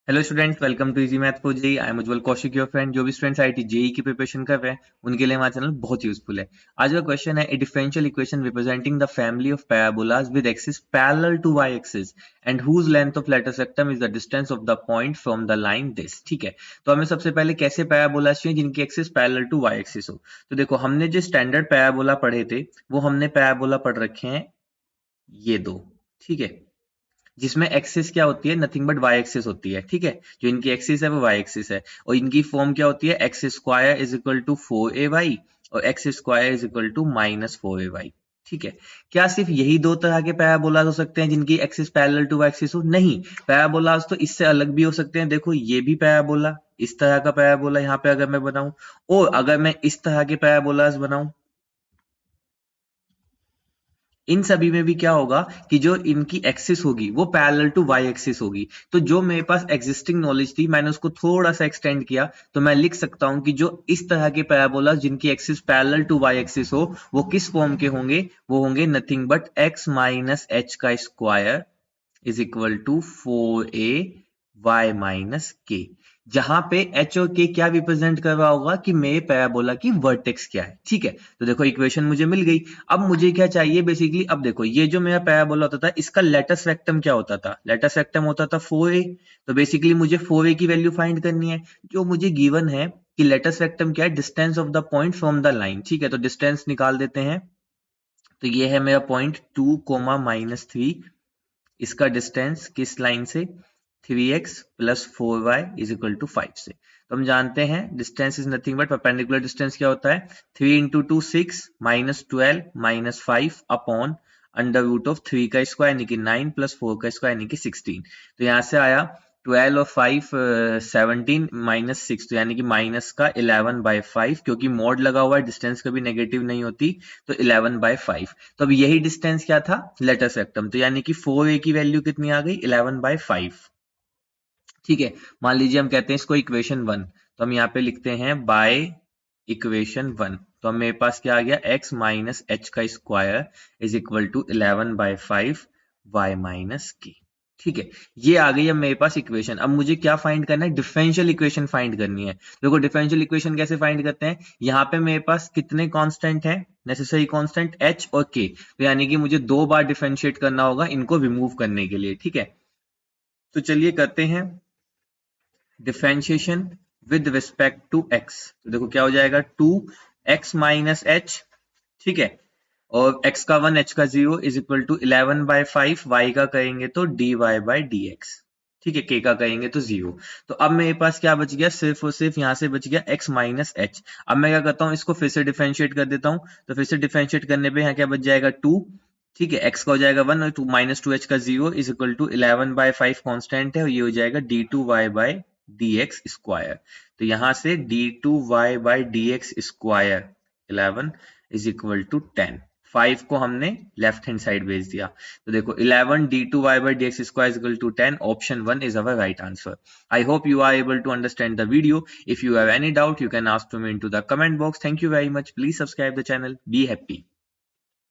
Hello students, welcome to easy math for JEE. I am Ujjwal Kaushik, your friend. जो भी students IIT JEE की preparation कर रहे हैं उनके लिए हमारा चैनल बहुत यूजफुल है। आज का क्वेश्चन है, a differential equation representing the family of parabolas with axis parallel to Y axis and whose length of latus rectum is the distance of the point from the line this. ठीक है, तो हमें सबसे पहले कैसे parabolas चाहिए जिनकी axis parallel to Y axis हो। तो देखो, हमने जो स्टैंडर्ड पैराबोला पढ़े थे वो हमने पैराबोला पढ़ रखे हैं ये दो। ठीक है, जिसमें एक्सिस क्या होती है, नथिंग बट वाई एक्सिस होती है। ठीक है, जो इनकी एक्सिस है वो वाई एक्सिस है और इनकी फॉर्म क्या होती है, x square is equal to 4ay और x square is equal to -4ay। ठीक है, क्या सिर्फ यही दो तरह के पैराबोलास हो सकते हैं जिनकी axis parallel to Y axis हो? नहीं, पैराबोलास तो इससे अलग भी हो सकते हैं। देखो, ये भी पैराबोला, इस तरह का पैराबोला यहाँ पे अगर मैं बनाऊं, और अगर मैं इस तरह के पैराबोलास बनाऊं, इन सभी में भी क्या होगा कि जो इनकी एक्सिस होगी वो पैरेलल टू वाई एक्सिस होगी। तो जो मेरे पास एग्जिस्टिंग नॉलेज थी मैंने उसको थोड़ा सा एक्सटेंड किया, तो मैं लिख सकता हूं कि जो इस तरह के पैराबोला जिनकी axis parallel to Y axis हो वो किस फॉर्म के होंगे? वो होंगे nothing but x minus H का square is equal to 4a y minus K, जहां पे h और k क्या रिप्रेजेंट कर रहा होगा कि मेरे पैराबोला की वर्टेक्स क्या है। ठीक है, तो देखो इक्वेशन मुझे मिल गई। अब मुझे क्या चाहिए बेसिकली, अब देखो ये जो मेरा पैराबोला होता था इसका लेटस रेक्टम क्या होता था? लेटस रेक्टम होता था 4a। तो बेसिकली मुझे 4a की वैल्यू फाइंड करनी है। जो मुझे गिवन है कि लेटस रेक्टम क्या है, distance of the point from the line. ठीक है, तो डिस्टेंस निकाल देते हैं। तो ये है मेरा पॉइंट 2, -3। इसका डिस्टेंस किस लाइन से? 3x plus 4y is equal to 5 से। तो हम जानते हैं distance is nothing but perpendicular distance क्या होता है? 3 into 2 6 -12 -5 upon under root of 3 का स्क्वायर यानी कि 9 प्लस 4 का स्क्वायर यानी कि 16। तो यहाँ से आया 12 और 5 17 -6, तो यानी कि माइनस का 11/5, क्योंकि मॉड लगा हुआ है डिस्टेंस कभी नेगेटिव नहीं होती, तो 11/5। तो अब यही डिस्टेंस क्या था? Latus rectum. तो यानी कि 4a की वैल्यू कितनी आ गई? 11/5। ठीक है, मान लीजिए हम कहते हैं इसको इक्वेशन 1, तो हम यहाँ पे लिखते हैं बाय इक्वेशन 1। तो अब मेरे पास क्या आ गया? x माइनस एच का square is equal to 11/5 y minus k. ठीक है, ये आ गई अब मेरे पास इक्वेशन। अब मुझे क्या फाइंड करना है? डिफरेंशियल इक्वेशन फाइंड करनी है। देखो डिफरेंशियल इक्वेशन कैसे फाइंड करते हैं, यहाँ पे मेरे पास कितने कांस्टेंट हैं? नेसेसरी कांस्टेंट h और k। तो यानी कि मुझे दो बार डिफरेंशिएट करना होगा इनको रिमूव करने के लिए। ठीक है, तो चलिए करते हैं differentiation with respect to x। तो देखो क्या हो जाएगा, 2x माइनस एच। ठीक है, और x का 1 h का 0 इज इक्वल टू 11/5, y का करेंगे तो dy/dx। ठीक है, k का करेंगे तो 0। तो अब मेरे पास क्या बच गया? सिर्फ और सिर्फ यहाँ से बच गया x माइनस एच। अब मैं क्या करता हूँ, इसको फिर से डिफरेंशिएट कर देता हूँ। तो फिर से डिफरेंशिएट करने पे यहाँ क्या बच जाएगा? 2। ठीक है, x का हो जाएगा 1 और 2 -2h का 0 इज इक्वल टू 11/5 कांस्टेंट है और ये हो जाएगा d2y/dx स्क्वायर। तो यहां से d2y/dx square 11 is equal to 10। 5 को हमने लेफ्ट हैंड साइड भेज दिया। तो देखो 11 d2y/dx square is equal to 10, option 1 is our right answer. I hope you are able to understand the video. If you have any doubt, you can ask to me into the comment box. Thank you very much. Please subscribe the channel. Be happy.